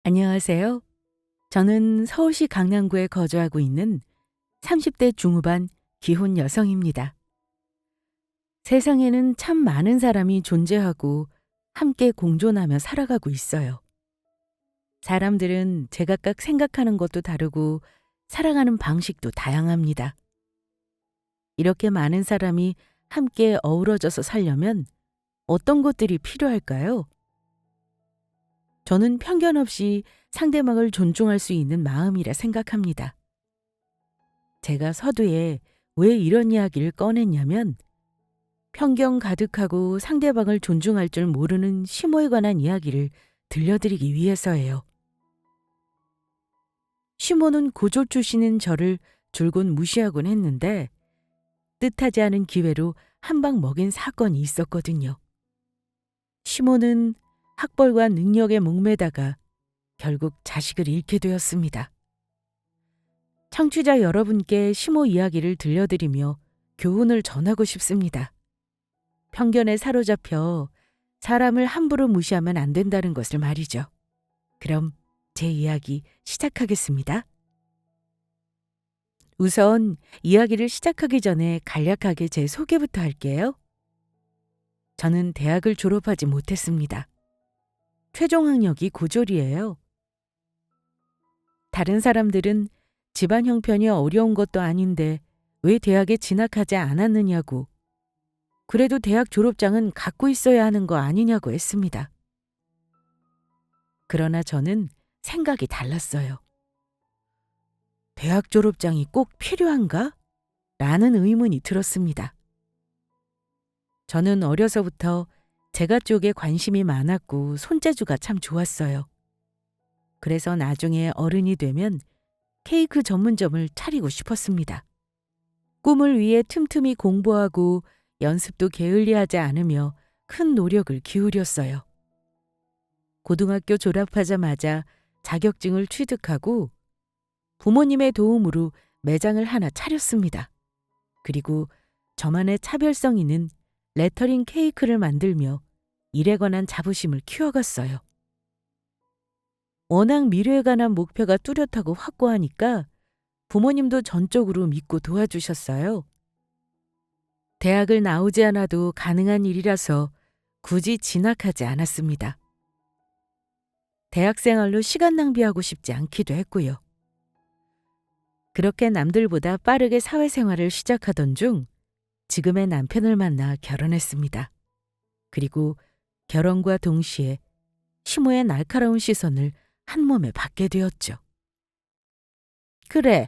안녕하세요. 저는 서울시 강남구에 거주하고 있는 30대 중후반 기혼 여성입니다. 세상에는 참 많은 사람이 존재하고 함께 공존하며 살아가고 있어요. 사람들은 제각각 생각하는 것도 다르고 살아가는 방식도 다양합니다. 이렇게 많은 사람이 함께 어우러져서 살려면 어떤 것들이 필요할까요? 저는 편견 없이 상대방을 존중할 수 있는 마음이라 생각합니다. 제가 서두에 왜 이런 이야기를 꺼냈냐면 편견 가득하고 상대방을 존중할 줄 모르는 시모에 관한 이야기를 들려드리기 위해서예요. 시모는 고졸 출신인 저를 줄곧 무시하곤 했는데 뜻하지 않은 기회로 한 방 먹인 사건이 있었거든요. 시모는 학벌과 능력에 목매다가 결국 자식을 잃게 되었습니다. 청취자 여러분께 시모 이야기를 들려드리며 교훈을 전하고 싶습니다. 편견에 사로잡혀 사람을 함부로 무시하면 안 된다는 것을 말이죠. 그럼 제 이야기 시작하겠습니다. 우선 이야기를 시작하기 전에 간략하게 제 소개부터 할게요. 저는 대학을 졸업하지 못했습니다. 최종 학력이 고졸이에요. 다른 사람들은 집안 형편이 어려운 것도 아닌데 왜 대학에 진학하지 않았느냐고, 그래도 대학 졸업장은 갖고 있어야 하는 거 아니냐고 했습니다. 그러나 저는 생각이 달랐어요. 대학 졸업장이 꼭 필요한가? 라는 의문이 들었습니다. 저는 어려서부터 제과 쪽에 관심이 많았고 손재주가 참 좋았어요. 그래서 나중에 어른이 되면 케이크 전문점을 차리고 싶었습니다. 꿈을 위해 틈틈이 공부하고 연습도 게을리하지 않으며 큰 노력을 기울였어요. 고등학교 졸업하자마자 자격증을 취득하고 부모님의 도움으로 매장을 하나 차렸습니다. 그리고 저만의 차별성 있는 레터링 케이크를 만들며 일에 관한 자부심을 키워갔어요. 워낙 미래에 관한 목표가 뚜렷하고 확고하니까 부모님도 전적으로 믿고 도와주셨어요. 대학을 나오지 않아도 가능한 일이라서 굳이 진학하지 않았습니다. 대학 생활로 시간 낭비하고 싶지 않기도 했고요. 그렇게 남들보다 빠르게 사회생활을 시작하던 중 지금의 남편을 만나 결혼했습니다. 그리고 결혼과 동시에 시모의 날카로운 시선을 한몸에 받게 되었죠. 그래,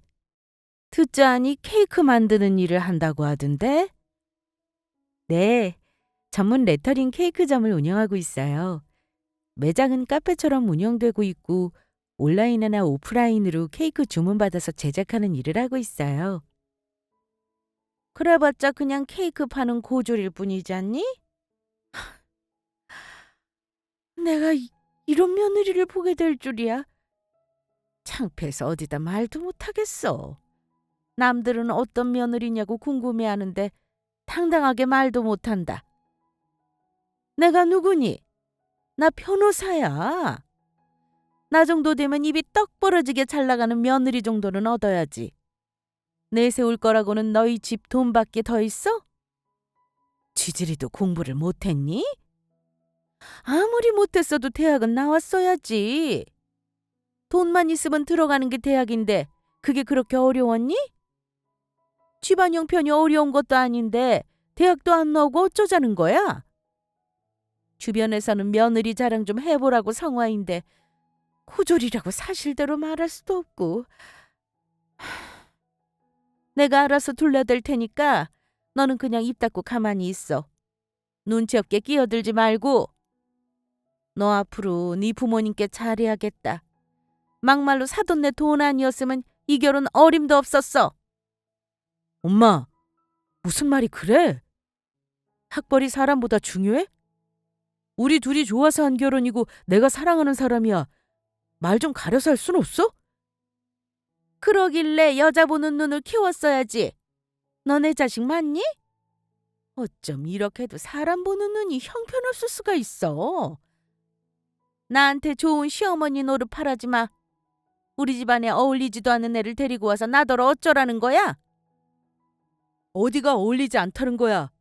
듣자하니 케이크 만드는 일을 한다고 하던데? 네, 전문 레터링 케이크점을 운영하고 있어요. 매장은 카페처럼 운영되고 있고 온라인이나 오프라인으로 케이크 주문받아서 제작하는 일을 하고 있어요. 그래봤자 그냥 케이크 파는 고졸일 뿐이지 않니? 내가 이런 며느리를 보게 될 줄이야. 창피해서 어디다 말도 못하겠어. 남들은 어떤 며느리냐고 궁금해하는데 당당하게 말도 못한다. 내가 누구니? 나 변호사야. 나 정도 되면 입이 떡 벌어지게 잘 나가는 며느리 정도는 얻어야지. 내세울 거라고는 너희 집 돈밖에 더 있어? 쥐질이도 공부를 못했니? 아무리 못했어도 대학은 나왔어야지. 돈만 있으면 들어가는 게 대학인데 그게 그렇게 어려웠니? 집안 형편이 어려운 것도 아닌데 대학도 안 나오고 어쩌자는 거야? 주변에서는 며느리 자랑 좀 해보라고 성화인데 고졸이라고 사실대로 말할 수도 없고. 내가 알아서 둘러댈 테니까 너는 그냥 입 닫고 가만히 있어. 눈치 없게 끼어들지 말고. 너 앞으로 네 부모님께 잘해야겠다. 막말로 사돈 내 돈 아니었으면 이 결혼 어림도 없었어. 엄마, 무슨 말이 그래? 학벌이 사람보다 중요해? 우리 둘이 좋아서 한 결혼이고 내가 사랑하는 사람이야. 말 좀 가려서 할 순 없어? 그러길래 여자 보는 눈을 키웠어야지. 너네 자식 맞니? 어쩜 이렇게도 사람 보는 눈이 형편없을 수가 있어. 나한테 좋은 시어머니 노릇하라지 마. 우리 집안에 어울리지도 않는 애를 데리고 와서 나더러 어쩌라는 거야? 어디가 어울리지 않다는 거야?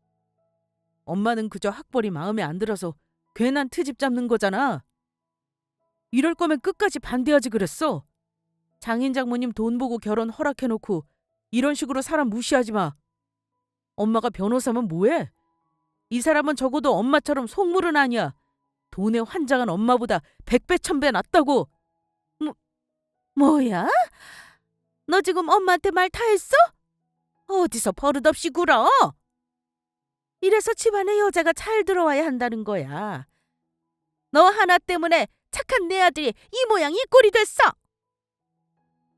엄마는 그저 학벌이 마음에 안 들어서 괜한 트집 잡는 거잖아. 이럴 거면 끝까지 반대하지 그랬어. 장인 장모님 돈 보고 결혼 허락해놓고 이런 식으로 사람 무시하지 마. 엄마가 변호사면 뭐해? 이 사람은 적어도 엄마처럼 속물은 아니야. 돈에 환장한 엄마보다 100배 1000배 낫다고. 뭐, 뭐야? 너 지금 엄마한테 말 다 했어? 어디서 버릇없이 굴어? 이래서 집안에 여자가 잘 들어와야 한다는 거야. 너 하나 때문에 착한 내 아들이 이 모양 이 꼴이 됐어.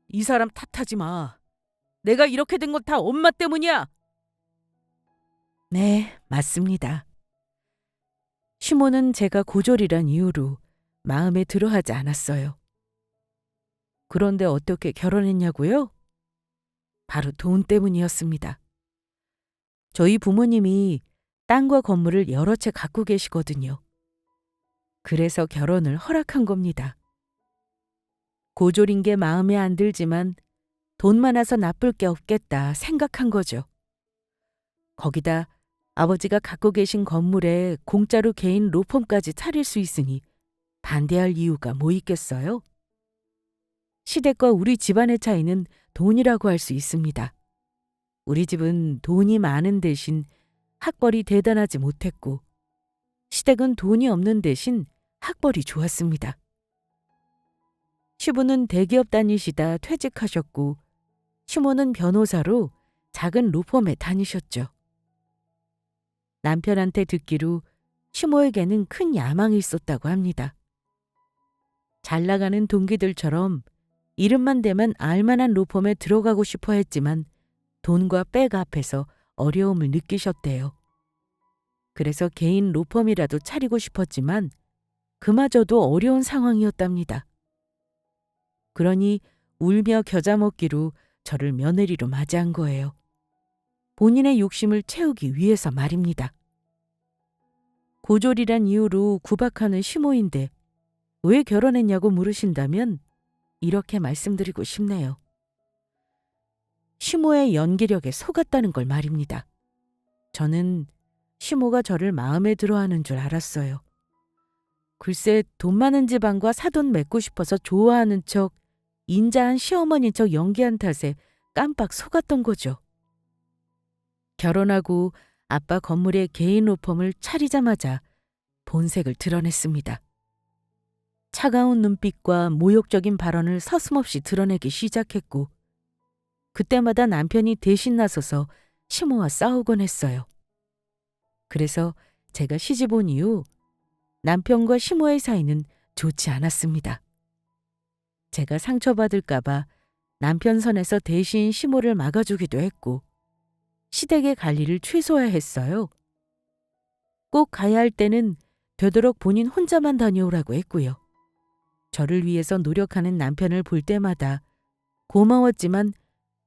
이 사람 탓하지 마. 내가 이렇게 된 건 다 엄마 때문이야. 네, 맞습니다. 시모는 제가 고졸이란 이유로 마음에 들어하지 않았어요. 그런데 어떻게 결혼했냐고요? 바로 돈 때문이었습니다. 저희 부모님이 땅과 건물을 여러 채 갖고 계시거든요. 그래서 결혼을 허락한 겁니다. 고졸인 게 마음에 안 들지만 돈 많아서 나쁠 게 없겠다 생각한 거죠. 거기다 아버지가 갖고 계신 건물에 공짜로 개인 로펌까지 차릴 수 있으니 반대할 이유가 뭐 있겠어요? 시댁과 우리 집안의 차이는 돈이라고 할 수 있습니다. 우리 집은 돈이 많은 대신 학벌이 대단하지 못했고 시댁은 돈이 없는 대신 학벌이 좋았습니다. 시부는 대기업 다니시다 퇴직하셨고 시모는 변호사로 작은 로펌에 다니셨죠. 남편한테 듣기로 시모에게는 큰 야망이 있었다고 합니다. 잘 나가는 동기들처럼 이름만 대면 알만한 로펌에 들어가고 싶어 했지만 돈과 백 앞에서 어려움을 느끼셨대요. 그래서 개인 로펌이라도 차리고 싶었지만 그마저도 어려운 상황이었답니다. 그러니 울며 겨자 먹기로 저를 며느리로 맞이한 거예요. 본인의 욕심을 채우기 위해서 말입니다. 고졸이란 이유로 구박하는 시모인데 왜 결혼했냐고 물으신다면 이렇게 말씀드리고 싶네요. 시모의 연기력에 속았다는 걸 말입니다. 저는 시모가 저를 마음에 들어하는 줄 알았어요. 글쎄 돈 많은 집안과 사돈 맺고 싶어서 좋아하는 척 인자한 시어머니인 척 연기한 탓에 깜빡 속았던 거죠. 결혼하고 아빠 건물에 개인 로펌을 차리자마자 본색을 드러냈습니다. 차가운 눈빛과 모욕적인 발언을 서슴없이 드러내기 시작했고 그때마다 남편이 대신 나서서 시모와 싸우곤 했어요. 그래서 제가 시집 온 이후 남편과 시모의 사이는 좋지 않았습니다. 제가 상처받을까 봐 남편 선에서 대신 시모를 막아주기도 했고 시댁에 갈 일을 최소화했어요. 꼭 가야 할 때는 되도록 본인 혼자만 다녀오라고 했고요. 저를 위해서 노력하는 남편을 볼 때마다 고마웠지만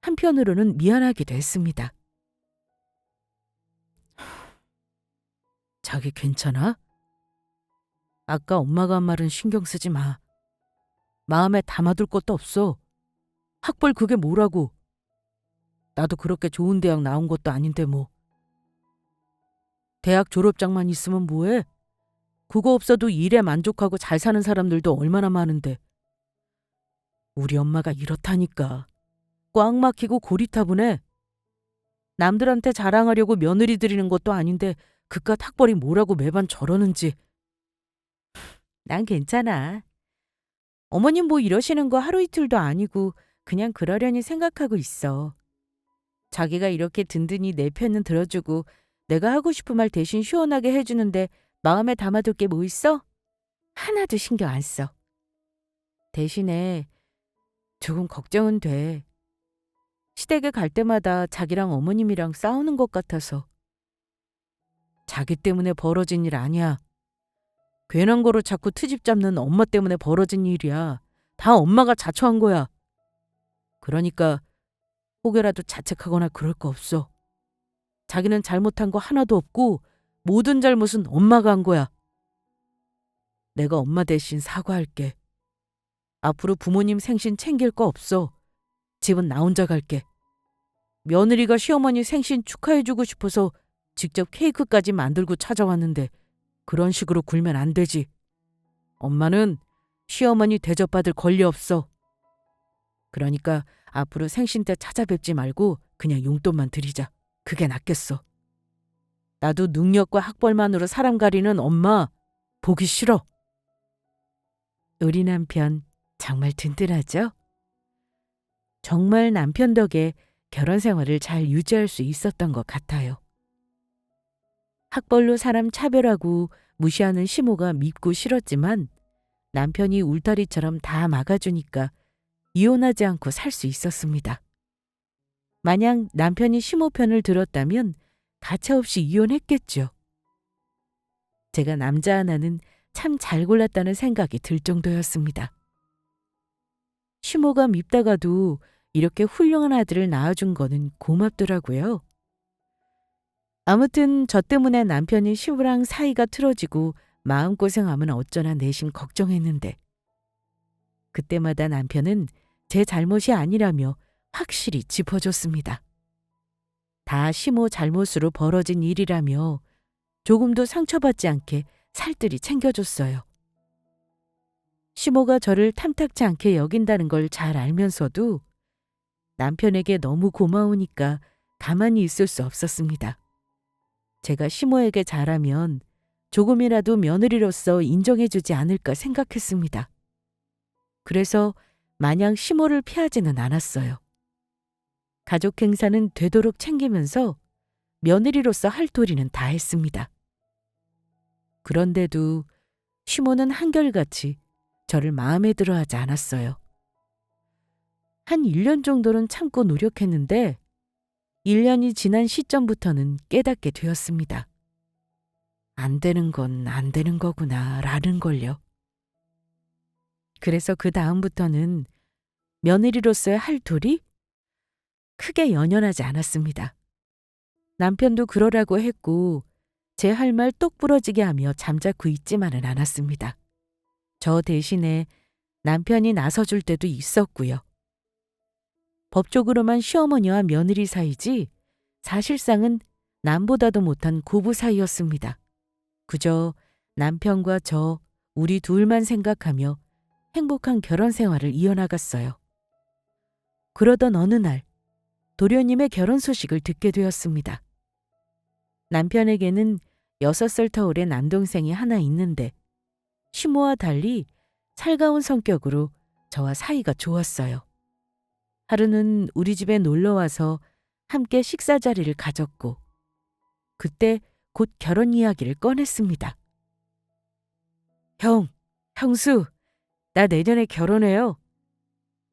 한편으로는 미안하기도 했습니다. 자기 괜찮아? 아까 엄마가 한 말은 신경 쓰지 마. 마음에 담아둘 것도 없어. 학벌 그게 뭐라고. 나도 그렇게 좋은 대학 나온 것도 아닌데 뭐. 대학 졸업장만 있으면 뭐해? 그거 없어도 일에 만족하고 잘 사는 사람들도 얼마나 많은데. 우리 엄마가 이렇다니까. 꽉 막히고 고리타분해. 남들한테 자랑하려고 며느리 드리는 것도 아닌데 그깟 학벌이 뭐라고 매번 저러는지. 난 괜찮아. 어머님 뭐 이러시는 거 하루 이틀도 아니고 그냥 그러려니 생각하고 있어. 자기가 이렇게 든든히 내 편은 들어주고 내가 하고 싶은 말 대신 시원하게 해주는데 마음에 담아둘 게 뭐 있어? 하나도 신경 안 써. 대신에 조금 걱정은 돼. 시댁에 갈 때마다 자기랑 어머님이랑 싸우는 것 같아서. 자기 때문에 벌어진 일 아니야. 괜한 거로 자꾸 트집 잡는 엄마 때문에 벌어진 일이야. 다 엄마가 자초한 거야. 그러니까 혹여라도 자책하거나 그럴 거 없어. 자기는 잘못한 거 하나도 없고 모든 잘못은 엄마가 한 거야. 내가 엄마 대신 사과할게. 앞으로 부모님 생신 챙길 거 없어. 집은 나 혼자 갈게. 며느리가 시어머니 생신 축하해주고 싶어서 직접 케이크까지 만들고 찾아왔는데 그런 식으로 굴면 안 되지. 엄마는 시어머니 대접받을 권리 없어. 그러니까 앞으로 생신 때 찾아뵙지 말고 그냥 용돈만 드리자. 그게 낫겠어. 나도 능력과 학벌만으로 사람 가리는 엄마 보기 싫어. 우리 남편 정말 든든하죠? 정말 남편 덕에 결혼 생활을 잘 유지할 수 있었던 것 같아요. 학벌로 사람 차별하고 무시하는 시모가 밉고 싫었지만 남편이 울타리처럼 다 막아주니까 이혼하지 않고 살 수 있었습니다. 만약 남편이 시모 편을 들었다면 가차없이 이혼했겠죠. 제가 남자 하나는 참 잘 골랐다는 생각이 들 정도였습니다. 시모가 밉다가도 이렇게 훌륭한 아들을 낳아준 거는 고맙더라고요. 아무튼 저 때문에 남편이 시모랑 사이가 틀어지고 마음고생하면 어쩌나 내심 걱정했는데 그때마다 남편은 제 잘못이 아니라며 확실히 짚어줬습니다. 다 시모 잘못으로 벌어진 일이라며 조금도 상처받지 않게 살뜰히 챙겨줬어요. 시모가 저를 탐탁치 않게 여긴다는 걸 잘 알면서도 남편에게 너무 고마우니까 가만히 있을 수 없었습니다. 제가 시모에게 잘하면 조금이라도 며느리로서 인정해주지 않을까 생각했습니다. 그래서 마냥 시모를 피하지는 않았어요. 가족 행사는 되도록 챙기면서 며느리로서 할 도리는 다 했습니다. 그런데도 시모는 한결같이 저를 마음에 들어 하지 않았어요. 한 1년 정도는 참고 노력했는데 1년이 지난 시점부터는 깨닫게 되었습니다. 안 되는 건 안 되는 거구나 라는 걸요. 그래서 그 다음부터는 며느리로서의 할 도리? 크게 연연하지 않았습니다. 남편도 그러라고 했고 제 할 말 똑 부러지게 하며 잠자코 있지만은 않았습니다. 저 대신에 남편이 나서줄 때도 있었고요. 법적으로만 시어머니와 며느리 사이지 사실상은 남보다도 못한 고부 사이였습니다. 그저 남편과 저 우리 둘만 생각하며 행복한 결혼 생활을 이어나갔어요. 그러던 어느 날 도련님의 결혼 소식을 듣게 되었습니다. 남편에게는 6살 터울의 남동생이 하나 있는데 시모와 달리 살가운 성격으로 저와 사이가 좋았어요. 하루는 우리 집에 놀러와서 함께 식사 자리를 가졌고 그때 곧 결혼 이야기를 꺼냈습니다. 형수, 나 내년에 결혼해요.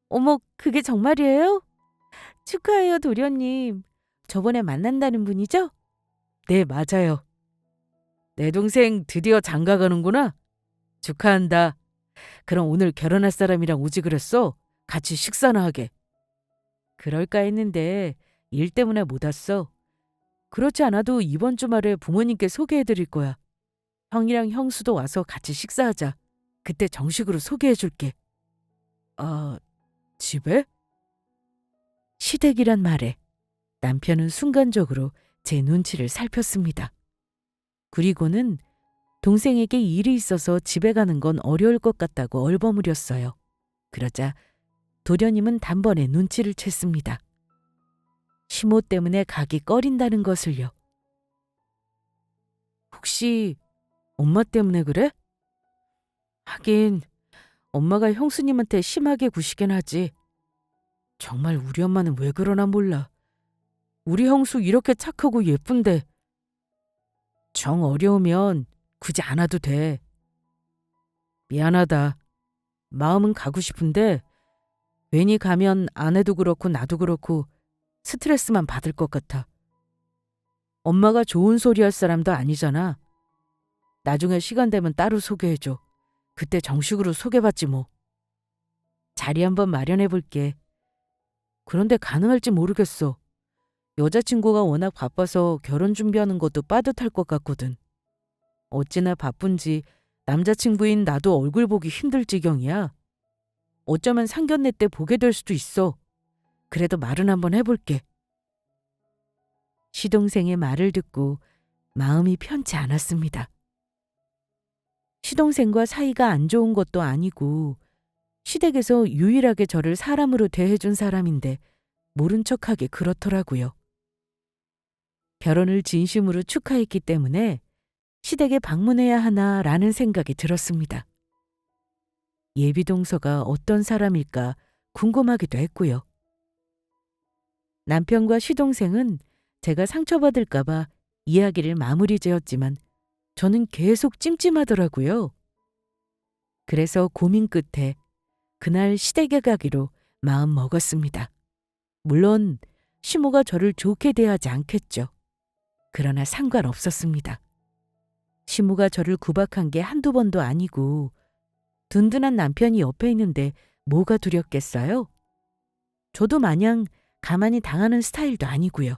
어머, 그게 정말이에요? 축하해요, 도련님. 저번에 만난다는 분이죠? 네, 맞아요. 내 동생 드디어 장가 가는구나. 축하한다. 그럼 오늘 결혼할 사람이랑 오지 그랬어? 같이 식사나 하게. 그럴까 했는데 일 때문에 못 왔어. 그렇지 않아도 이번 주말에 부모님께 소개해드릴 거야. 형이랑 형수도 와서 같이 식사하자. 그때 정식으로 소개해줄게. 아, 집에? 시댁이란 말에 남편은 순간적으로 제 눈치를 살폈습니다. 그리고는 동생에게 일이 있어서 집에 가는 건 어려울 것 같다고 얼버무렸어요. 그러자 도련님은 단번에 눈치를 챘습니다. 시모 때문에 가기 꺼린다는 것을요. 혹시 엄마 때문에 그래? 하긴 엄마가 형수님한테 심하게 구시긴 하지. 정말 우리 엄마는 왜 그러나 몰라. 우리 형수 이렇게 착하고 예쁜데. 정 어려우면 굳이 안 와도 돼. 미안하다. 마음은 가고 싶은데 괜히 가면 아내도 그렇고 나도 그렇고 스트레스만 받을 것 같아. 엄마가 좋은 소리 할 사람도 아니잖아. 나중에 시간 되면 따로 소개해줘. 그때 정식으로 소개받지 뭐. 자리 한번 마련해 볼게. 그런데 가능할지 모르겠어. 여자친구가 워낙 바빠서 결혼 준비하는 것도 빠듯할 것 같거든. 어찌나 바쁜지 남자친구인 나도 얼굴 보기 힘들 지경이야. 어쩌면 상견례 때 보게 될 수도 있어. 그래도 말은 한번 해볼게. 시동생의 말을 듣고 마음이 편치 않았습니다. 시동생과 사이가 안 좋은 것도 아니고 시댁에서 유일하게 저를 사람으로 대해준 사람인데 모른 척하기 그렇더라고요. 결혼을 진심으로 축하했기 때문에 시댁에 방문해야 하나라는 생각이 들었습니다. 예비동서가 어떤 사람일까 궁금하기도 했고요. 남편과 시동생은 제가 상처받을까 봐 이야기를 마무리 지었지만 저는 계속 찜찜하더라고요. 그래서 고민 끝에 그날 시댁에 가기로 마음 먹었습니다. 물론 시모가 저를 좋게 대하지 않겠죠. 그러나 상관없었습니다. 시모가 저를 구박한 게 한두 번도 아니고 든든한 남편이 옆에 있는데 뭐가 두렵겠어요? 저도 마냥 가만히 당하는 스타일도 아니고요.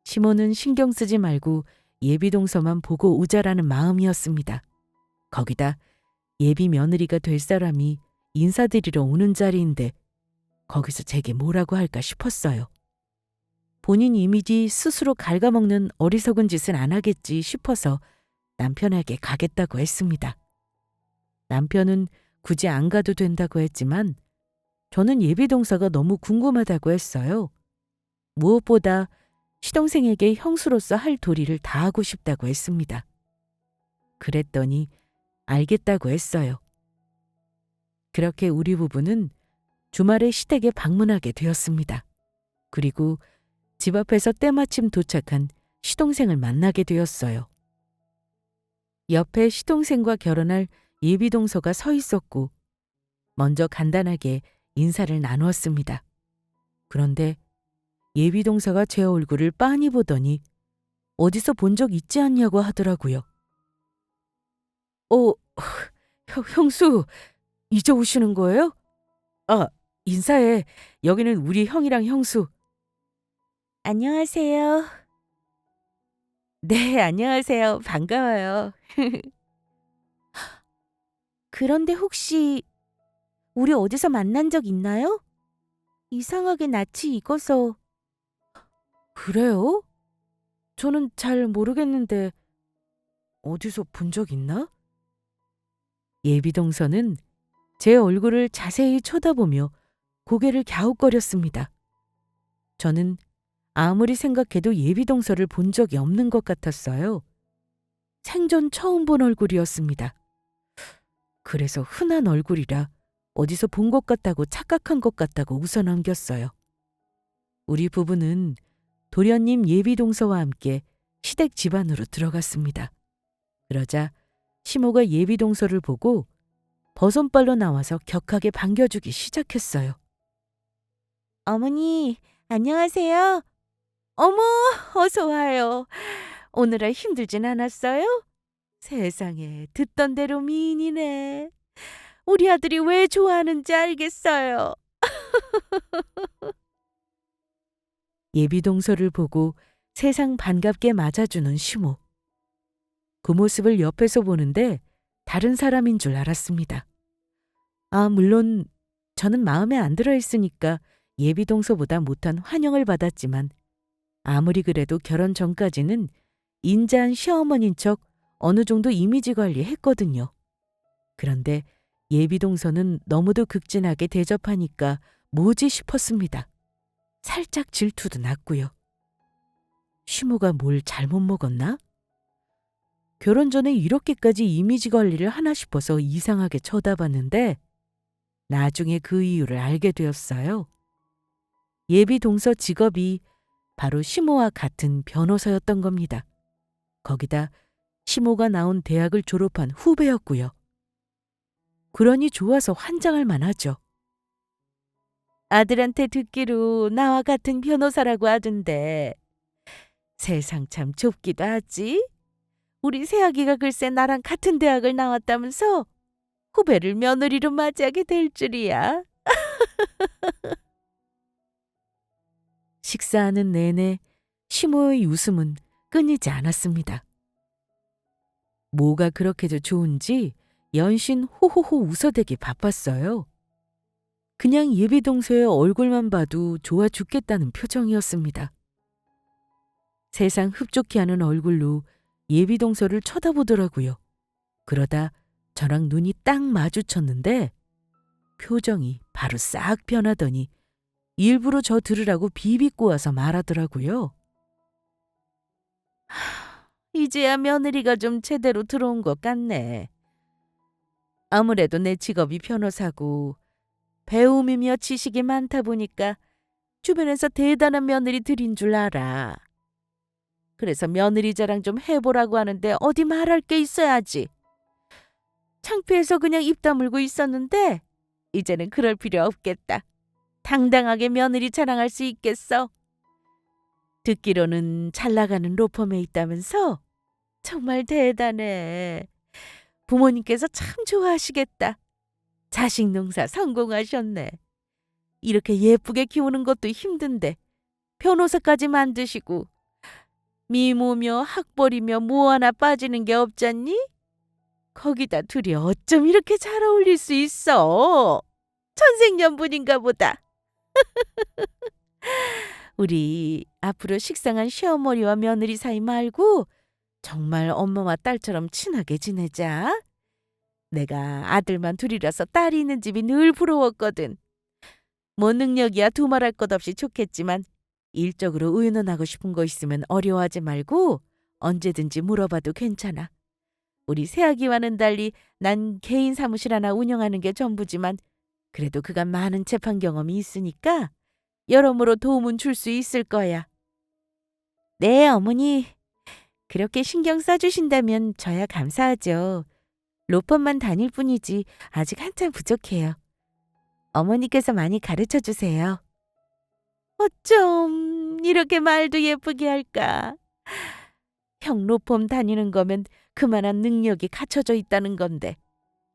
시모는 신경 쓰지 말고 예비동서만 보고 오자라는 마음이었습니다. 거기다 예비 며느리가 될 사람이 인사드리러 오는 자리인데 거기서 제게 뭐라고 할까 싶었어요. 본인 이미지 스스로 갉아먹는 어리석은 짓은 안 하겠지 싶어서 남편에게 가겠다고 했습니다. 남편은 굳이 안 가도 된다고 했지만 저는 예비동서가 너무 궁금하다고 했어요. 무엇보다 시동생에게 형수로서 할 도리를 다하고 싶다고 했습니다. 그랬더니 알겠다고 했어요. 그렇게 우리 부부는 주말에 시댁에 방문하게 되었습니다. 그리고 집 앞에서 때마침 도착한 시동생을 만나게 되었어요. 옆에 시동생과 결혼할 예비동서가 서 있었고 먼저 간단하게 인사를 나누었습니다. 그런데 예비동서가 제 얼굴을 빤히 보더니 어디서 본 적 있지 않냐고 하더라고요. 형수, 이제 오시는 거예요? 아, 인사해. 여기는 우리 형이랑 형수. 안녕하세요. 네, 안녕하세요. 반가워요. 그런데 혹시 우리 어디서 만난 적 있나요? 이상하게 낯이 익어서. 그래요? 저는 잘 모르겠는데 어디서 본 적 있나? 예비동서는 제 얼굴을 자세히 쳐다보며 고개를 갸웃거렸습니다. 저는 아무리 생각해도 예비동서를 본 적이 없는 것 같았어요. 생전 처음 본 얼굴이었습니다. 그래서 흔한 얼굴이라 어디서 본 것 같다고 착각한 것 같다고 웃어넘겼어요. 우리 부부는 도련님 예비동서와 함께 시댁 집안으로 들어갔습니다. 그러자 시모가 예비동서를 보고 버선발로 나와서 격하게 반겨주기 시작했어요. 어머니, 안녕하세요. 어머, 어서 와요. 오늘은 힘들진 않았어요? 세상에, 듣던 대로 미인이네. 우리 아들이 왜 좋아하는지 알겠어요. 예비동서를 보고 세상 반갑게 맞아주는 시모. 그 모습을 옆에서 보는데 다른 사람인 줄 알았습니다. 물론 저는 마음에 안 들어 있으니까 예비동서보다 못한 환영을 받았지만 아무리 그래도 결혼 전까지는 인자한 시어머니인 척 어느 정도 이미지 관리했거든요. 그런데 예비동서는 너무도 극진하게 대접하니까 뭐지 싶었습니다. 살짝 질투도 났고요. 시모가 뭘 잘못 먹었나? 결혼 전에 이렇게까지 이미지 관리를 하나 싶어서 이상하게 쳐다봤는데 나중에 그 이유를 알게 되었어요. 예비동서 직업이 바로 시모와 같은 변호사였던 겁니다. 거기다 시모가 나온 대학을 졸업한 후배였고요. 그러니 좋아서 환장할 만하죠. 아들한테 듣기로 나와 같은 변호사라고 하던데 세상 참 좁기도 하지. 우리 새아기가 글쎄 나랑 같은 대학을 나왔다면서 후배를 며느리로 맞이하게 될 줄이야. 식사하는 내내 시모의 웃음은 끊이지 않았습니다. 뭐가 그렇게도 좋은지 연신 호호호 웃어대기 바빴어요. 그냥 예비동서의 얼굴만 봐도 좋아 죽겠다는 표정이었습니다. 세상 흡족해 하는 얼굴로 예비동서를 쳐다보더라고요. 그러다 저랑 눈이 딱 마주쳤는데 표정이 바로 싹 변하더니 일부러 저 들으라고 비비꼬아서 말하더라고요. 이제야 며느리가 좀 제대로 들어온 것 같네. 아무래도 내 직업이 변호사고 배움이며 지식이 많다 보니까 주변에서 대단한 며느리 들인 줄 알아. 그래서 며느리 자랑 좀 해보라고 하는데 어디 말할 게 있어야지. 창피해서 그냥 입 다물고 있었는데 이제는 그럴 필요 없겠다. 당당하게 며느리 자랑할 수 있겠어. 듣기로는 잘 나가는 로펌에 있다면서? 정말 대단해. 부모님께서 참 좋아하시겠다. 자식 농사 성공하셨네. 이렇게 예쁘게 키우는 것도 힘든데 변호사까지 만드시고 미모며 학벌이며 뭐 하나 빠지는 게 없잖니? 거기다 둘이 어쩜 이렇게 잘 어울릴 수 있어? 천생연분인가 보다. 우리 앞으로 식상한 시어머니와 며느리 사이 말고 정말 엄마와 딸처럼 친하게 지내자. 내가 아들만 둘이라서 딸이 있는 집이 늘 부러웠거든. 뭐 능력이야 두말할 것 없이 좋겠지만 일적으로 의논하고 싶은 거 있으면 어려워하지 말고 언제든지 물어봐도 괜찮아. 우리 새아기와는 달리 난 개인 사무실 하나 운영하는 게 전부지만 그래도 그간 많은 재판 경험이 있으니까 여러모로 도움은 줄 수 있을 거야. 네, 어머니. 그렇게 신경 써주신다면 저야 감사하죠. 로펌만 다닐 뿐이지 아직 한참 부족해요. 어머니께서 많이 가르쳐 주세요. 어쩜 이렇게 말도 예쁘게 할까? 형 로펌 다니는 거면 그만한 능력이 갖춰져 있다는 건데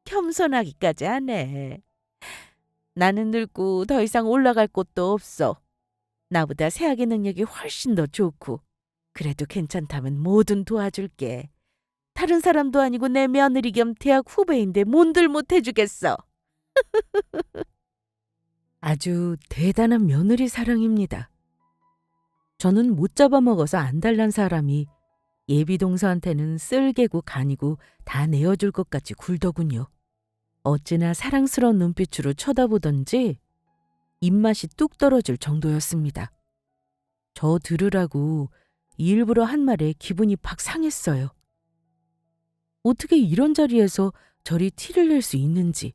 겸손하기까지 하네. 나는 늙고 더 이상 올라갈 곳도 없어. 나보다 새아기 능력이 훨씬 더 좋고 그래도 괜찮다면 뭐든 도와줄게. 다른 사람도 아니고 내 며느리 겸 대학 후배인데 뭔들 못해주겠어. 아주 대단한 며느리 사랑입니다. 저는 못 잡아먹어서 안달난 사람이 예비동서한테는 쓸개고 간이고 다 내어줄 것 같이 굴더군요. 어찌나 사랑스러운 눈빛으로 쳐다보던지 입맛이 뚝 떨어질 정도였습니다. 저 들으라고 일부러 한 말에 기분이 팍 상했어요. 어떻게 이런 자리에서 저리 티를 낼 수 있는지.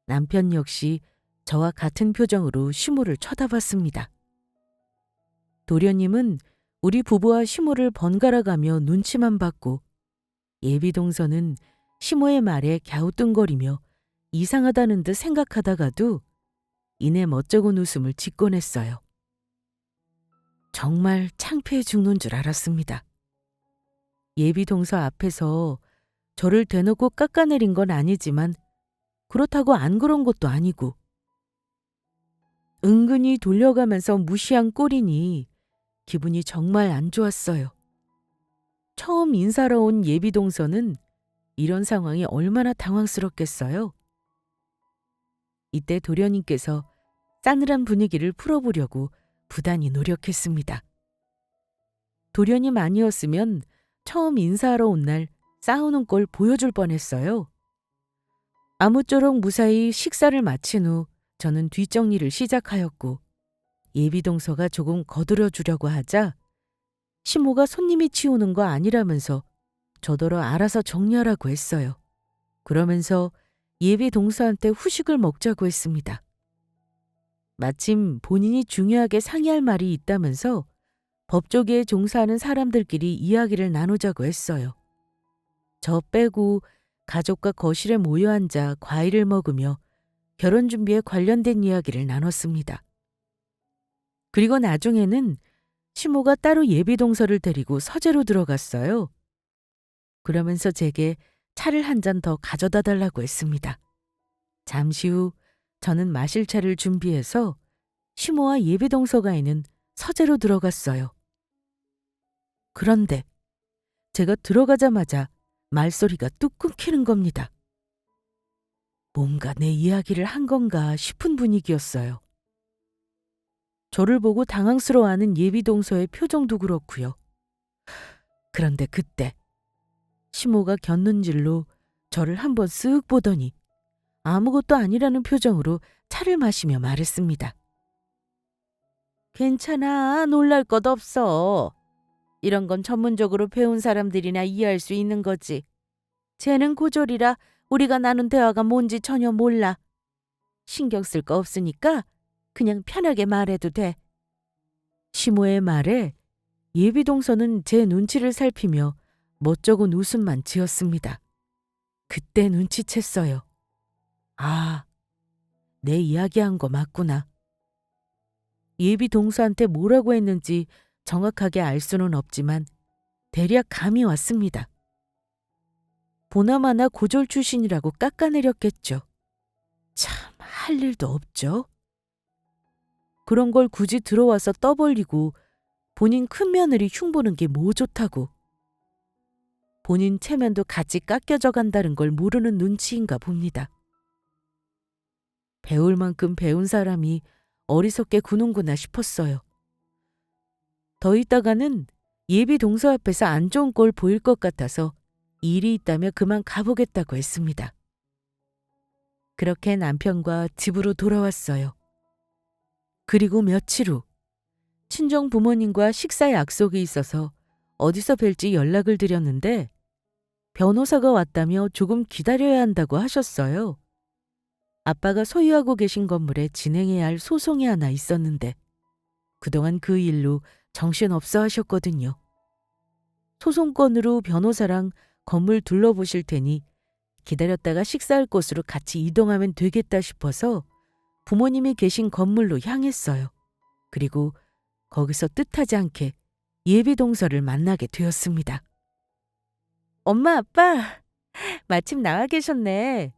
남편 역시 저와 같은 표정으로 시모를 쳐다봤습니다. 도련님은 우리 부부와 시모를 번갈아가며 눈치만 봤고 예비동서는 시모의 말에 갸우뚱거리며 이상하다는 듯 생각하다가도 이내 멋쩍은 웃음을 짓곤 했어요. 정말 창피해 죽는 줄 알았습니다. 예비동서 앞에서 저를 대놓고 깎아내린 건 아니지만 그렇다고 안 그런 것도 아니고 은근히 돌려가면서 무시한 꼴이니 기분이 정말 안 좋았어요. 처음 인사로 온 예비동서는 이런 상황이 얼마나 당황스럽겠어요. 이때 도련님께서 싸늘한 분위기를 풀어보려고 부단히 노력했습니다. 도련님 아니었으면 처음 인사하러 온 날 싸우는 꼴 보여줄 뻔했어요. 아무쪼록 무사히 식사를 마친 후 저는 뒷정리를 시작하였고 예비동서가 조금 거들어 주려고 하자 시모가 손님이 치우는 거 아니라면서 저더러 알아서 정리하라고 했어요. 그러면서 예비동서한테 후식을 먹자고 했습니다. 마침 본인이 중요하게 상의할 말이 있다면서 법조계에 종사하는 사람들끼리 이야기를 나누자고 했어요. 저 빼고 가족과 거실에 모여 앉아 과일을 먹으며 결혼 준비에 관련된 이야기를 나눴습니다. 그리고 나중에는 시모가 따로 예비동서를 데리고 서재로 들어갔어요. 그러면서 제게 차를 한 잔 더 가져다 달라고 했습니다. 잠시 후 저는 마실 차를 준비해서 시모와 예비동서가 있는 서재로 들어갔어요. 그런데 제가 들어가자마자 말소리가 뚝 끊기는 겁니다. 뭔가 내 이야기를 한 건가 싶은 분위기였어요. 저를 보고 당황스러워하는 예비동서의 표정도 그렇고요. 그런데 그때 시모가 곁눈질로 저를 한번 쓱 보더니 아무것도 아니라는 표정으로 차를 마시며 말했습니다. 괜찮아, 놀랄 것 없어. 이런 건 전문적으로 배운 사람들이나 이해할 수 있는 거지. 쟤는 고졸이라 우리가 나눈 대화가 뭔지 전혀 몰라. 신경 쓸 거 없으니까 그냥 편하게 말해도 돼. 시모의 말에 예비동서는 제 눈치를 살피며 멋쩍은 웃음만 지었습니다. 그때 눈치챘어요. 아, 내 이야기한 거 맞구나. 예비동서한테 뭐라고 했는지 정확하게 알 수는 없지만 대략 감이 왔습니다. 보나마나 고졸 출신이라고 깎아내렸겠죠. 참, 할 일도 없죠. 그런 걸 굳이 들어와서 떠벌리고 본인 큰 며느리 흉보는 게 뭐 좋다고. 본인 체면도 같이 깎여져 간다는 걸 모르는 눈치인가 봅니다. 배울 만큼 배운 사람이 어리석게 구는구나 싶었어요. 더 있다가는 예비 동서 앞에서 안 좋은 꼴 보일 것 같아서 일이 있다며 그만 가보겠다고 했습니다. 그렇게 남편과 집으로 돌아왔어요. 그리고 며칠 후 친정 부모님과 식사 약속이 있어서 어디서 뵐지 연락을 드렸는데 변호사가 왔다며 조금 기다려야 한다고 하셨어요. 아빠가 소유하고 계신 건물에 진행해야 할 소송이 하나 있었는데 그동안 그 일로 정신없어 하셨거든요. 소송건으로 변호사랑 건물 둘러보실 테니 기다렸다가 식사할 곳으로 같이 이동하면 되겠다 싶어서 부모님이 계신 건물로 향했어요. 그리고 거기서 뜻하지 않게 예비동서를 만나게 되었습니다. 엄마, 아빠, 마침 나와 계셨네.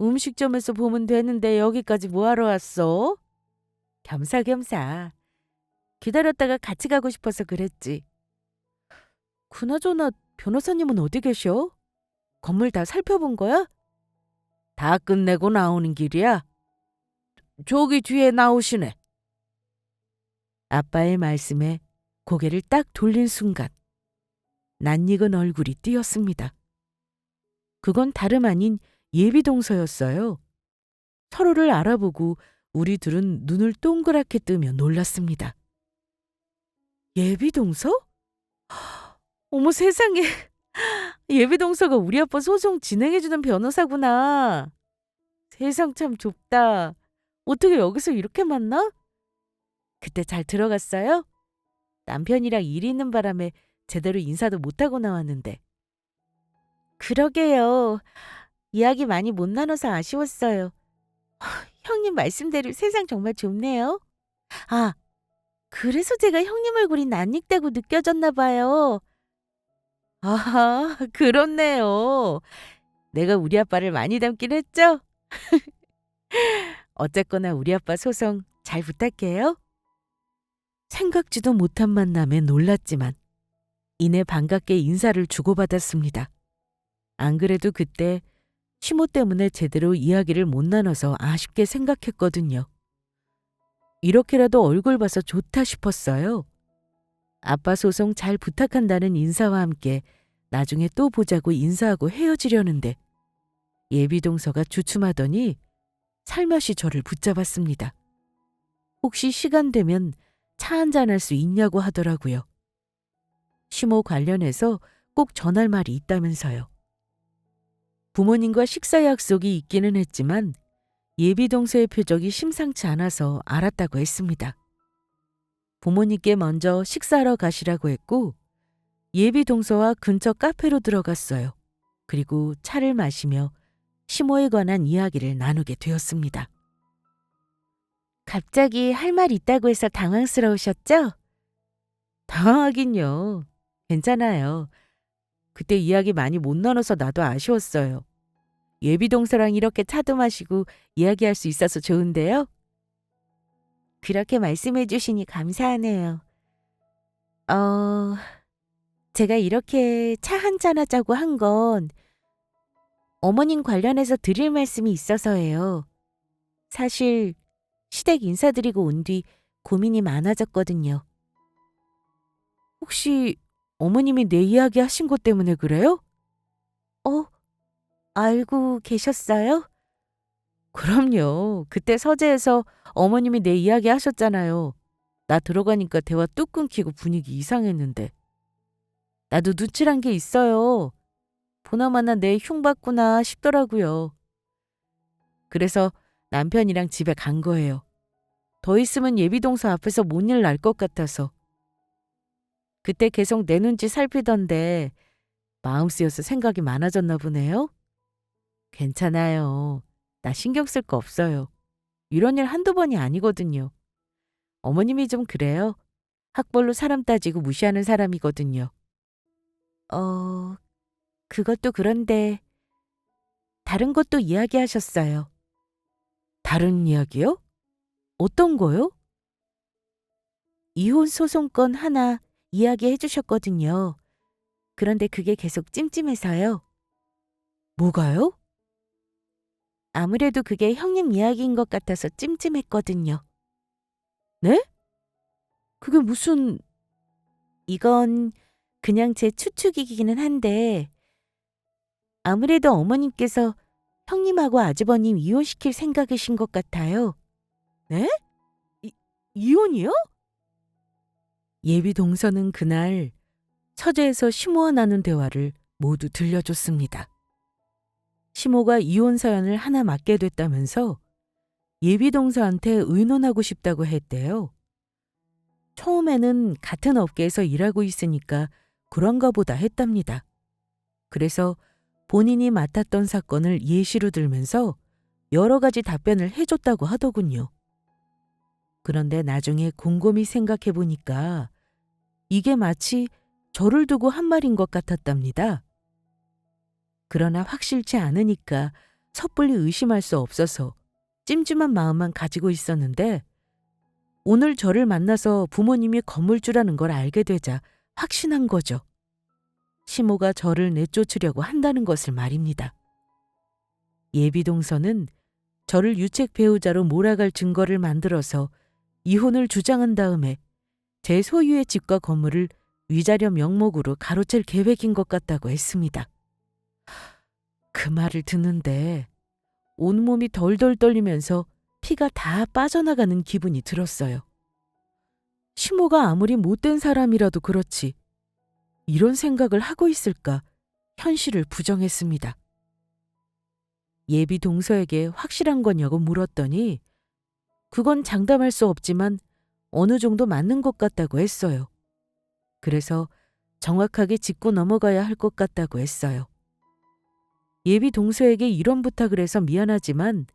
음식점에서 보면 되는데 여기까지 뭐하러 왔어? 겸사겸사. 기다렸다가 같이 가고 싶어서 그랬지. 그나저나 변호사님은 어디 계셔? 건물 다 살펴본 거야? 다 끝내고 나오는 길이야. 저기 뒤에 나오시네. 아빠의 말씀에 고개를 딱 돌린 순간 낯익은 얼굴이 띄었습니다. 그건 다름 아닌 예비동서였어요. 서로를 알아보고 우리 둘은 눈을 동그랗게 뜨며 놀랐습니다. 예비동서? 어머 세상에. 예비동서가 우리 아빠 소송 진행해주는 변호사구나. 세상 참 좁다. 어떻게 여기서 이렇게 만나? 그때 잘 들어갔어요? 남편이랑 일이 있는 바람에 제대로 인사도 못하고 나왔는데. 그러게요. 이야기 많이 못 나눠서 아쉬웠어요. 형님 말씀대로 세상 정말 좁네요. 아, 그래서 제가 형님 얼굴이 낯익다고 느껴졌나 봐요. 아, 그렇네요. 내가 우리 아빠를 많이 닮긴 했죠? 어쨌거나 우리 아빠 소송 잘 부탁해요. 생각지도 못한 만남에 놀랐지만 이내 반갑게 인사를 주고받았습니다. 안 그래도 그때 시모 때문에 제대로 이야기를 못 나눠서 아쉽게 생각했거든요. 이렇게라도 얼굴 봐서 좋다 싶었어요. 아빠 소송 잘 부탁한다는 인사와 함께 나중에 또 보자고 인사하고 헤어지려는데 예비동서가 주춤하더니 살며시 저를 붙잡았습니다. 혹시 시간 되면 차 한잔할 수 있냐고 하더라고요. 시모 관련해서 꼭 전할 말이 있다면서요. 부모님과 식사 약속이 있기는 했지만 예비동서의 표정이 심상치 않아서 알았다고 했습니다. 부모님께 먼저 식사하러 가시라고 했고 예비동서와 근처 카페로 들어갔어요. 그리고 차를 마시며 시모에 관한 이야기를 나누게 되었습니다. 갑자기 할 말 있다고 해서 당황스러우셨죠? 당황하긴요. 괜찮아요. 그때 이야기 많이 못 나눠서 나도 아쉬웠어요. 예비동서랑 이렇게 차도 마시고 이야기할 수 있어서 좋은데요. 그렇게 말씀해 주시니 감사하네요. 제가 이렇게 차 한잔 하자고 한 건 어머님 관련해서 드릴 말씀이 있어서예요. 사실 시댁 인사드리고 온 뒤 고민이 많아졌거든요. 혹시 어머님이 내 이야기 하신 것 때문에 그래요? 어? 알고 계셨어요? 그럼요. 그때 서재에서 어머님이 내 이야기 하셨잖아요. 나 들어가니까 대화 뚝 끊기고 분위기 이상했는데. 나도 눈치란 게 있어요. 보나마나 내 흉봤구나 싶더라고요. 그래서 남편이랑 집에 간 거예요. 더 있으면 예비동서 앞에서 뭔 일 날 것 같아서. 그때 계속 내 눈치 살피던데 마음 쓰여서 생각이 많아졌나 보네요. 괜찮아요. 나 신경 쓸 거 없어요. 이런 일 한두 번이 아니거든요. 어머님이 좀 그래요. 학벌로 사람 따지고 무시하는 사람이거든요. 그것도 그런데 다른 것도 이야기하셨어요. 다른 이야기요? 어떤 거요? 이혼 소송건 하나 이야기해 주셨거든요. 그런데 그게 계속 찜찜해서요. 뭐가요? 아무래도 그게 형님 이야기인 것 같아서 찜찜했거든요. 네? 그게 무슨... 이건 그냥 제 추측이기는 한데 아무래도 어머님께서 형님하고 아주버님 이혼시킬 생각이신 것 같아요. 네? 이혼이요? 예비 동서는 그날 처제에서 시모와 나눈 대화를 모두 들려줬습니다. 시모가 이혼 사연을 하나 맡게 됐다면서 예비 동서한테 의논하고 싶다고 했대요. 처음에는 같은 업계에서 일하고 있으니까 그런가 보다 했답니다. 그래서 본인이 맡았던 사건을 예시로 들면서 여러 가지 답변을 해줬다고 하더군요. 그런데 나중에 곰곰이 생각해 보니까 이게 마치 저를 두고 한 말인 것 같았답니다. 그러나 확실치 않으니까 섣불리 의심할 수 없어서 찜찜한 마음만 가지고 있었는데 오늘 저를 만나서 부모님이 건물주라는 걸 알게 되자 확신한 거죠. 시모가 저를 내쫓으려고 한다는 것을 말입니다. 예비동서는 저를 유책 배우자로 몰아갈 증거를 만들어서 이혼을 주장한 다음에 제 소유의 집과 건물을 위자료 명목으로 가로챌 계획인 것 같다고 했습니다. 그 말을 듣는데 온몸이 덜덜 떨리면서 피가 다 빠져나가는 기분이 들었어요. 시모가 아무리 못된 사람이라도 그렇지 이런 생각을 하고 있을까 현실을 부정했습니다. 예비 동서에게 확실한 거냐고 물었더니 그건 장담할 수 없지만 어느 정도 맞는 것 같다고 했어요. 그래서 정확하게 짚고 넘어가야 할 것 같다고 했어요. 예비 동서에게 이런 부탁을 해서 미안하지만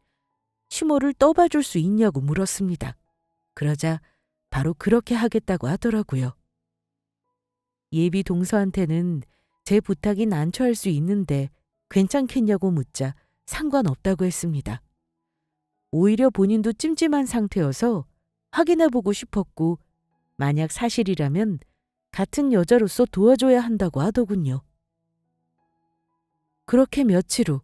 시모를 떠봐줄 수 있냐고 물었습니다. 그러자 바로 그렇게 하겠다고 하더라고요. 예비 동서한테는 제 부탁이 난처할 수 있는데 괜찮겠냐고 묻자 상관없다고 했습니다. 오히려 본인도 찜찜한 상태여서 확인해보고 싶었고 만약 사실이라면 같은 여자로서 도와줘야 한다고 하더군요. 그렇게 며칠 후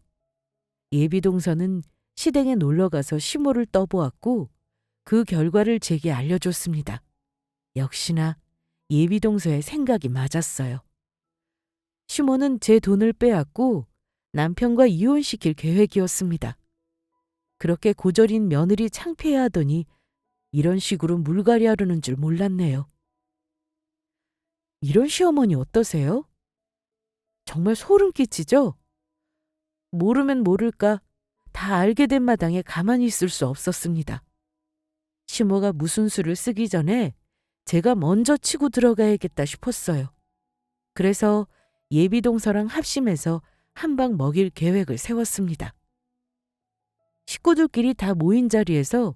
예비 동서는 시댁에 놀러가서 시모를 떠보았고 그 결과를 제게 알려줬습니다. 역시나 예비 동서의 생각이 맞았어요. 시모는 제 돈을 빼앗고 남편과 이혼시킬 계획이었습니다. 그렇게 고졸인 며느리 창피해하더니 이런 식으로 물갈이하려는 줄 몰랐네요. 이런 시어머니 어떠세요? 정말 소름 끼치죠? 모르면 모를까 다 알게 된 마당에 가만히 있을 수 없었습니다. 시모가 무슨 수를 쓰기 전에 제가 먼저 치고 들어가야겠다 싶었어요. 그래서 예비동서랑 합심해서 한 방 먹일 계획을 세웠습니다. 식구들끼리 다 모인 자리에서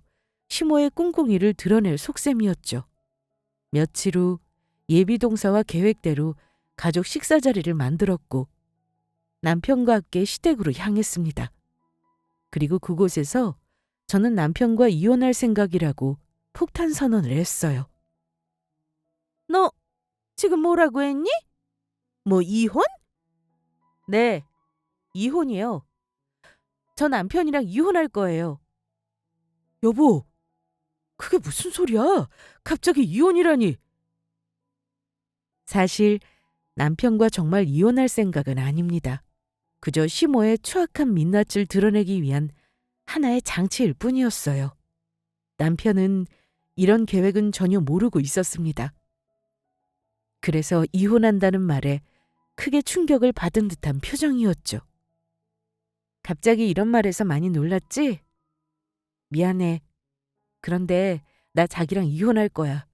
시모의 꿍꿍이를 드러낼 속셈이었죠. 며칠 후 예비동서와 계획대로 가족 식사 자리를 만들었고 남편과 함께 시댁으로 향했습니다. 그리고 그곳에서 저는 남편과 이혼할 생각이라고 폭탄 선언을 했어요. 너 지금 뭐라고 했니? 뭐 이혼? 네, 이혼이요. 저 남편이랑 이혼할 거예요. 여보, 그게 무슨 소리야? 갑자기 이혼이라니. 사실 남편과 정말 이혼할 생각은 아닙니다. 그저 시모의 추악한 민낯을 드러내기 위한 하나의 장치일 뿐이었어요. 남편은 이런 계획은 전혀 모르고 있었습니다. 그래서 이혼한다는 말에 크게 충격을 받은 듯한 표정이었죠. 갑자기 이런 말에서 많이 놀랐지? 미안해. 그런데 나 자기랑 이혼할 거야.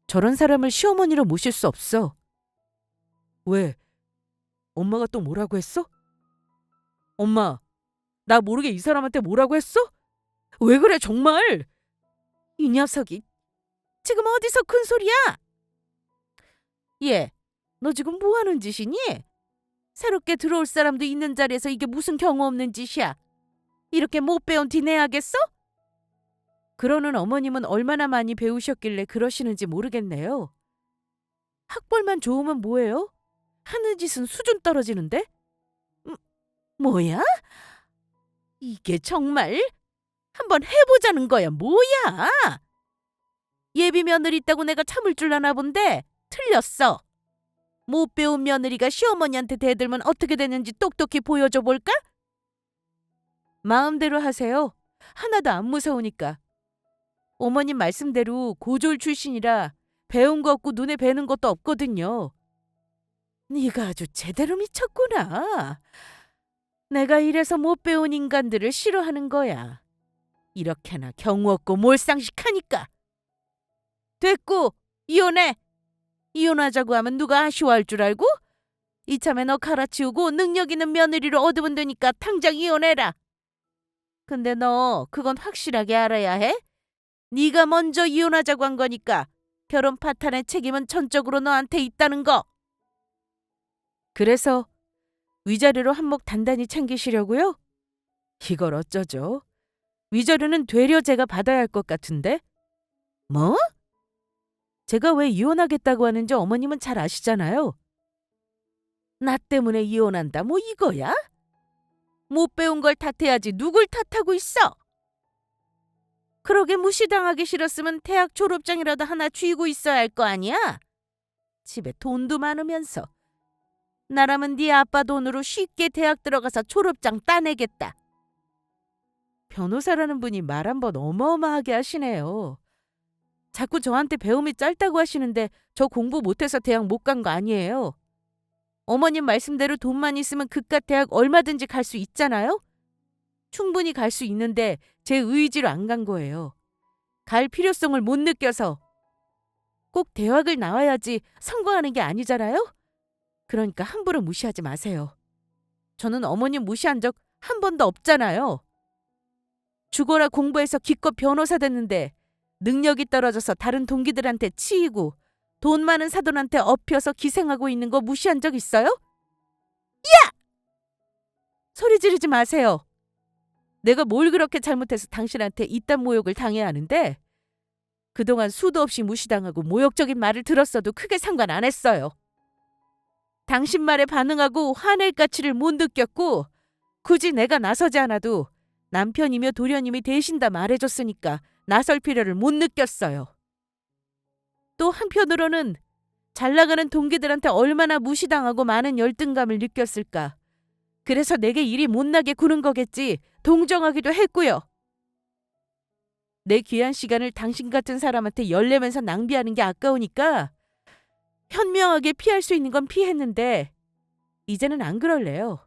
저런 사람을 시어머니로 모실 수 없어. 왜? 엄마가 또 뭐라고 했어? 엄마, 나 모르게 이 사람한테 뭐라고 했어? 왜 그래 정말? 이 녀석이 지금 어디서 큰 소리야? 얘, 너 지금 뭐 하는 짓이니? 새롭게 들어올 사람도 있는 자리에서 이게 무슨 경우 없는 짓이야? 이렇게 못 배운 티 내야겠어? 그러는 어머님은 얼마나 많이 배우셨길래 그러시는지 모르겠네요. 학벌만 좋으면 뭐예요? 하는 짓은 수준 떨어지는데? 뭐야? 이게 정말? 한번 해보자는 거야, 뭐야? 예비 며느리 있다고 내가 참을 줄 아나 본데 틀렸어. 못 배운 며느리가 시어머니한테 대들면 어떻게 되는지 똑똑히 보여줘 볼까? 마음대로 하세요. 하나도 안 무서우니까. 어머님 말씀대로 고졸 출신이라 배운 거 없고 눈에 뵈는 것도 없거든요. 네가 아주 제대로 미쳤구나. 내가 이래서 못 배운 인간들을 싫어하는 거야. 이렇게나 경우 없고 몰상식하니까. 됐고, 이혼해. 이혼하자고 하면 누가 아쉬워할 줄 알고? 이참에 너 갈아치우고 능력 있는 며느리로 얻으면 되니까 당장 이혼해라. 근데 너 그건 확실하게 알아야 해. 네가 먼저 이혼하자고 한 거니까 결혼 파탄의 책임은 전적으로 너한테 있다는 거. 그래서 위자료로 한몫 단단히 챙기시려고요? 이걸 어쩌죠? 위자료는 되려 제가 받아야 할 것 같은데? 뭐? 제가 왜 이혼하겠다고 하는지 어머님은 잘 아시잖아요. 나 때문에 이혼한다 뭐 이거야? 못 배운 걸 탓해야지 누굴 탓하고 있어? 그러게 무시당하기 싫었으면 대학 졸업장이라도 하나 쥐고 있어야 할 거 아니야? 집에 돈도 많으면서. 나라면 네 아빠 돈으로 쉽게 대학 들어가서 졸업장 따내겠다. 변호사라는 분이 말 한번 어마어마하게 하시네요. 자꾸 저한테 배움이 짧다고 하시는데 저 공부 못해서 대학 못 간 거 아니에요. 어머님 말씀대로 돈만 있으면 그깟 대학 얼마든지 갈 수 있잖아요? 충분히 갈 수 있는데 제 의지로 안 간 거예요. 갈 필요성을 못 느껴서. 꼭 대학을 나와야지 성공하는 게 아니잖아요? 그러니까 함부로 무시하지 마세요. 저는 어머님 무시한 적 한 번도 없잖아요. 죽어라 공부해서 기껏 변호사 됐는데 능력이 떨어져서 다른 동기들한테 치이고 돈 많은 사돈한테 엎여서 기생하고 있는 거 무시한 적 있어요? 야! 소리 지르지 마세요. 내가 뭘 그렇게 잘못해서 당신한테 이딴 모욕을 당해야 하는데 그동안 수도 없이 무시당하고 모욕적인 말을 들었어도 크게 상관 안 했어요. 당신 말에 반응하고 화낼 가치를 못 느꼈고 굳이 내가 나서지 않아도 남편이며 도련님이 대신 다 말해줬으니까 나설 필요를 못 느꼈어요. 또 한편으로는 잘 나가는 동기들한테 얼마나 무시당하고 많은 열등감을 느꼈을까. 그래서 내게 일이 못나게 구는 거겠지 동정하기도 했고요. 내 귀한 시간을 당신 같은 사람한테 열내면서 낭비하는 게 아까우니까 현명하게 피할 수 있는 건 피했는데 이제는 안 그럴래요.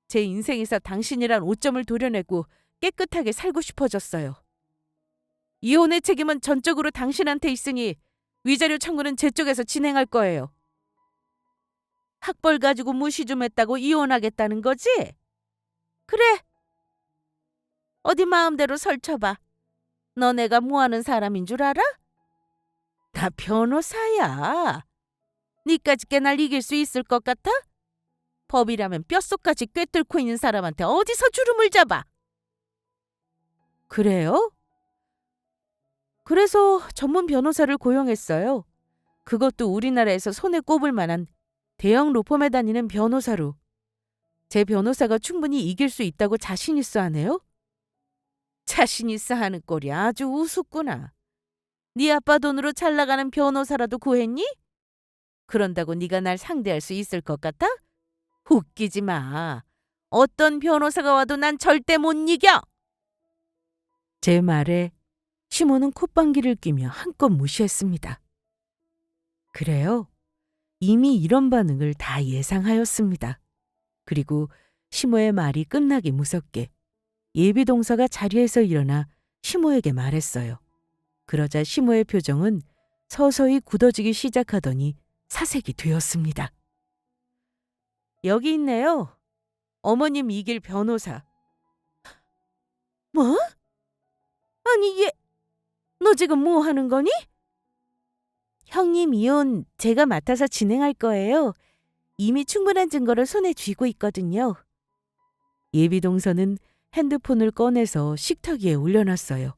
제 인생에서 당신이란 오점을 도려내고 깨끗하게 살고 싶어졌어요. 이혼의 책임은 전적으로 당신한테 있으니 위자료 청구는 제 쪽에서 진행할 거예요. 학벌 가지고 무시 좀 했다고 이혼하겠다는 거지? 그래. 어디 마음대로 설쳐봐. 너 내가 뭐하는 사람인 줄 알아? 나 변호사야. 니까짓 게 날 이길 수 있을 것 같아? 법이라면 뼛속까지 꿰뚫고 있는 사람한테 어디서 주름을 잡아? 그래요? 그래서 전문 변호사를 고용했어요. 그것도 우리나라에서 손에 꼽을 만한 대형 로펌에 다니는 변호사로 제 변호사가 충분히 이길 수 있다고 자신 있어 하네요? 자신 있어 하는 꼴이 아주 우습구나. 네 아빠 돈으로 잘 나가는 변호사라도 구했니? 그런다고 네가 날 상대할 수 있을 것 같아? 웃기지 마. 어떤 변호사가 와도 난 절대 못 이겨. 제 말에 시모는 콧방귀를 뀌며 한껏 무시했습니다. 그래요? 이미 이런 반응을 다 예상하였습니다. 그리고 시모의 말이 끝나기 무섭게 예비동서가 자리에서 일어나 시모에게 말했어요. 그러자 시모의 표정은 서서히 굳어지기 시작하더니 사색이 되었습니다. 여기 있네요. 어머님 이길 변호사. 뭐? 아니 너 지금 뭐 하는 거니? 형님 이혼 제가 맡아서 진행할 거예요. 이미 충분한 증거를 손에 쥐고 있거든요. 예비동서는 핸드폰을 꺼내서 식탁 위에 올려놨어요.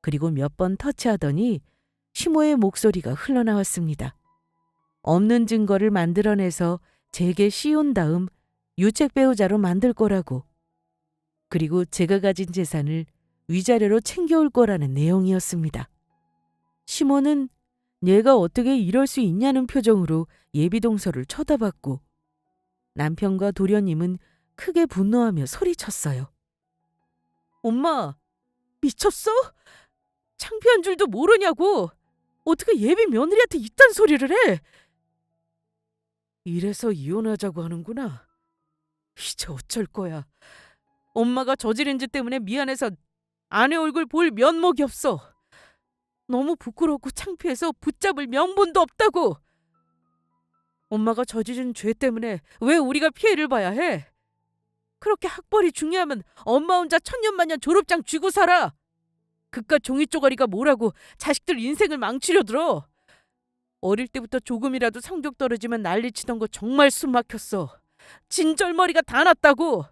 그리고 몇 번 터치하더니 시모의 목소리가 흘러나왔습니다. 없는 증거를 만들어내서 제게 씌운 다음 유책 배우자로 만들 거라고. 그리고 제가 가진 재산을 위자료로 챙겨올 거라는 내용이었습니다. 시모는 얘가 어떻게 이럴 수 있냐는 표정으로 예비동서를 쳐다봤고 남편과 도련님은 크게 분노하며 소리쳤어요. 엄마, 미쳤어? 창피한 줄도 모르냐고. 어떻게 예비 며느리한테 이딴 소리를 해? 이래서 이혼하자고 하는구나. 이제 어쩔 거야. 엄마가 저지른 짓 때문에 미안해서 아내 얼굴 볼 면목이 없어. 너무 부끄럽고 창피해서 붙잡을 명분도 없다고. 엄마가 저지른 죄 때문에 왜 우리가 피해를 봐야 해? 그렇게 학벌이 중요하면 엄마 혼자 천년만년 졸업장 쥐고 살아. 그깟 종이 쪼가리가 뭐라고 자식들 인생을 망치려 들어. 어릴 때부터 조금이라도 성적 떨어지면 난리치던 거 정말 숨 막혔어. 진절머리가 다 났다고.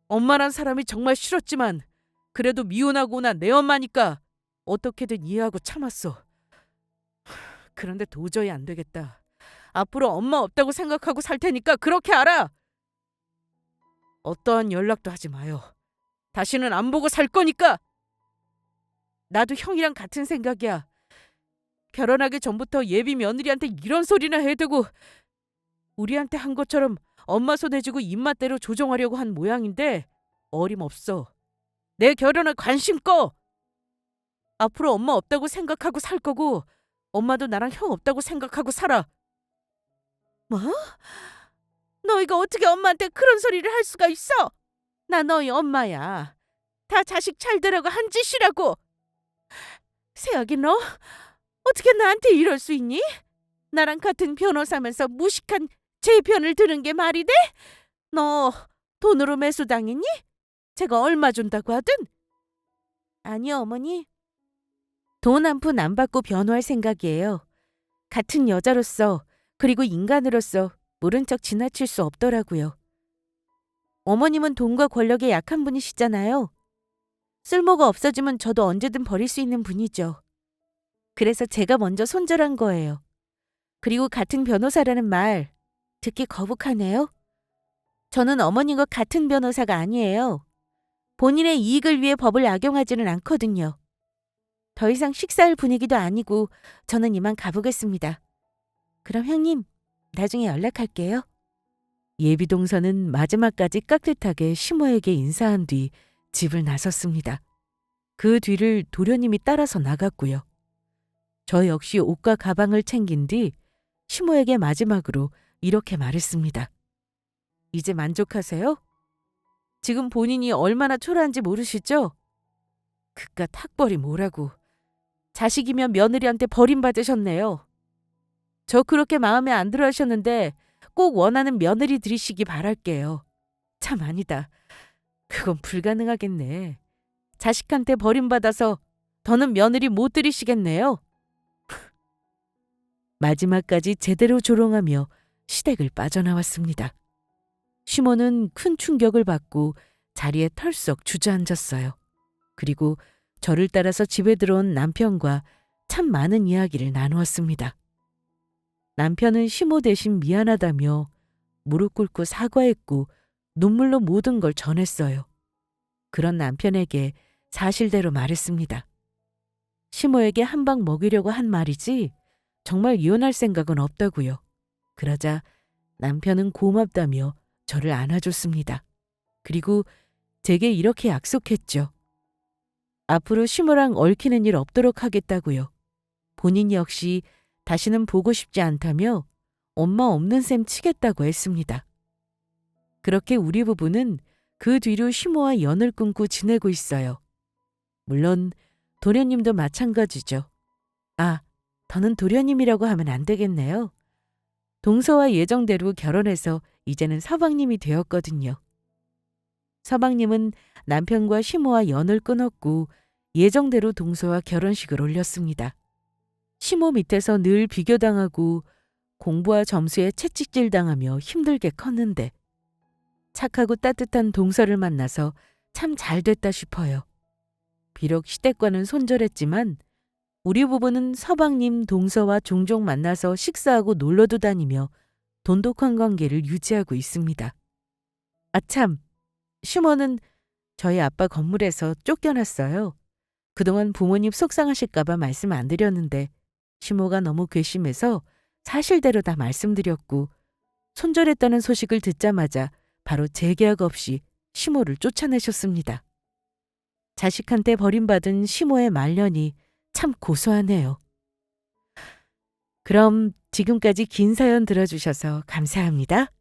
엄마란 사람이 정말 싫었지만 그래도 미혼하고 난 내 엄마니까 어떻게든 이해하고 참았어. 그런데 도저히 안 되겠다. 앞으로 엄마 없다고 생각하고 살 테니까 그렇게 알아. 어떠한 연락도 하지 마요. 다시는 안 보고 살 거니까. 나도 형이랑 같은 생각이야. 결혼하기 전부터 예비 며느리한테 이런 소리나 해대고 우리한테 한 것처럼 엄마 손에 쥐고 입맛대로 조종하려고 한 모양인데 어림없어. 내 결혼에 관심 꺼. 앞으로 엄마 없다고 생각하고 살 거고 엄마도 나랑 형 없다고 생각하고 살아. 뭐? 너희가 어떻게 엄마한테 그런 소리를 할 수가 있어? 나 너희 엄마야. 다 자식 잘 되라고 한 짓이라고. 세혁이 너 어떻게 나한테 이럴 수 있니? 나랑 같은 변호사면서 무식한 제 편을 드는 게 말이 돼? 너 돈으로 매수당했니? 제가 얼마 준다고 하든? 아니요 어머니. 돈 한 푼 안 받고 변호할 생각이에요. 같은 여자로서 그리고 인간으로서 모른 척 지나칠 수 없더라고요. 어머님은 돈과 권력에 약한 분이시잖아요. 쓸모가 없어지면 저도 언제든 버릴 수 있는 분이죠. 그래서 제가 먼저 손절한 거예요. 그리고 같은 변호사라는 말 듣기 거북하네요. 저는 어머님과 같은 변호사가 아니에요. 본인의 이익을 위해 법을 악용하지는 않거든요. 더 이상 식사할 분위기도 아니고 저는 이만 가보겠습니다. 그럼 형님, 나중에 연락할게요. 예비동서는 마지막까지 깍듯하게 시모에게 인사한 뒤 집을 나섰습니다. 그 뒤를 도련님이 따라서 나갔고요. 저 역시 옷과 가방을 챙긴 뒤 시모에게 마지막으로 이렇게 말했습니다. 이제 만족하세요? 지금 본인이 얼마나 초라한지 모르시죠? 그깟 학벌이 뭐라고. 자식이면 며느리한테 버림받으셨네요. 저 그렇게 마음에 안 들어 하셨는데 꼭 원하는 며느리 들이시기 바랄게요. 참 아니다. 그건 불가능하겠네. 자식한테 버림받아서 더는 며느리 못 들이시겠네요. 마지막까지 제대로 조롱하며 시댁을 빠져나왔습니다. 시모는 큰 충격을 받고 자리에 털썩 주저앉았어요. 그리고 저를 따라서 집에 들어온 남편과 참 많은 이야기를 나누었습니다. 남편은 시모 대신 미안하다며 무릎 꿇고 사과했고 눈물로 모든 걸 전했어요. 그런 남편에게 사실대로 말했습니다. 시모에게 한 방 먹이려고 한 말이지 정말 이혼할 생각은 없다고요. 그러자 남편은 고맙다며 저를 안아줬습니다. 그리고 제게 이렇게 약속했죠. 앞으로 시모랑 얽히는 일 없도록 하겠다고요. 본인 역시 다시는 보고 싶지 않다며 엄마 없는 셈 치겠다고 했습니다. 그렇게 우리 부부는 그 뒤로 시모와 연을 끊고 지내고 있어요. 물론 도련님도 마찬가지죠. 아, 더는 도련님이라고 하면 안 되겠네요. 동서와 예정대로 결혼해서 이제는 서방님이 되었거든요. 서방님은 남편과 시모와 연을 끊었고 예정대로 동서와 결혼식을 올렸습니다. 시모 밑에서 늘 비교당하고 공부와 점수에 채찍질 당하며 힘들게 컸는데 착하고 따뜻한 동서를 만나서 참 잘됐다 싶어요. 비록 시댁과는 손절했지만 우리 부부는 서방님 동서와 종종 만나서 식사하고 놀러도 다니며 돈독한 관계를 유지하고 있습니다. 아참, 시모는 저희 아빠 건물에서 쫓겨났어요. 그동안 부모님 속상하실까봐 말씀 안 드렸는데 시모가 너무 괘씸해서 사실대로 다 말씀드렸고 손절했다는 소식을 듣자마자 바로 재계약 없이 시모를 쫓아내셨습니다. 자식한테 버림받은 시모의 말년이 참 고소하네요. 그럼 지금까지 긴 사연 들어주셔서 감사합니다.